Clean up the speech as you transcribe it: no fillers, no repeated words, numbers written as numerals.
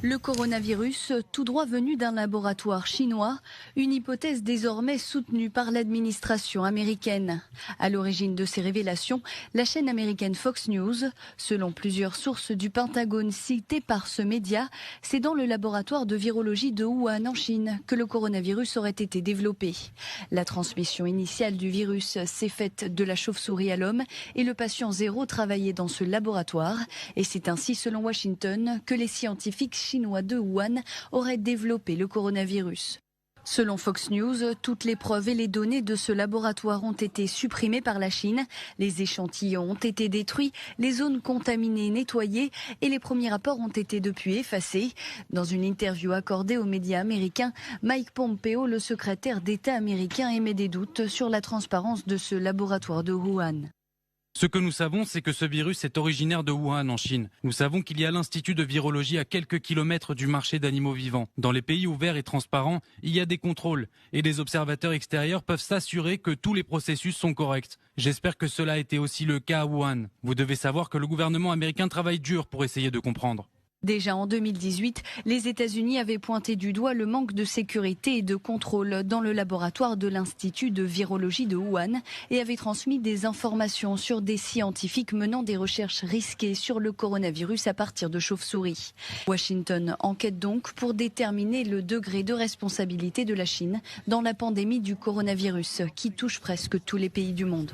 Le coronavirus, tout droit venu d'un laboratoire chinois, une hypothèse désormais soutenue par l'administration américaine. À l'origine de ces révélations, la chaîne américaine Fox News, selon plusieurs sources du Pentagone citées par ce média, c'est dans le laboratoire de virologie de Wuhan en Chine que le coronavirus aurait été développé. La transmission initiale du virus s'est faite de la chauve-souris à l'homme et le patient zéro travaillait dans ce laboratoire. Et c'est ainsi, selon Washington, que les scientifiques chinois de Wuhan auraient développé le coronavirus. Selon Fox News, toutes les preuves et les données de ce laboratoire ont été supprimées par la Chine. Les échantillons ont été détruits, les zones contaminées nettoyées et les premiers rapports ont été depuis effacés. Dans une interview accordée aux médias américains, Mike Pompeo, le secrétaire d'État américain, émet des doutes sur la transparence de ce laboratoire de Wuhan. Ce que nous savons, c'est que ce virus est originaire de Wuhan en Chine. Nous savons qu'il y a l'Institut de virologie à quelques kilomètres du marché d'animaux vivants. Dans les pays ouverts et transparents, il y a des contrôles et des observateurs extérieurs peuvent s'assurer que tous les processus sont corrects. J'espère que cela a été aussi le cas à Wuhan. Vous devez savoir que le gouvernement américain travaille dur pour essayer de comprendre. Déjà en 2018, les États-Unis avaient pointé du doigt le manque de sécurité et de contrôle dans le laboratoire de l'Institut de virologie de Wuhan et avaient transmis des informations sur des scientifiques menant des recherches risquées sur le coronavirus à partir de chauves-souris. Washington enquête donc pour déterminer le degré de responsabilité de la Chine dans la pandémie du coronavirus qui touche presque tous les pays du monde.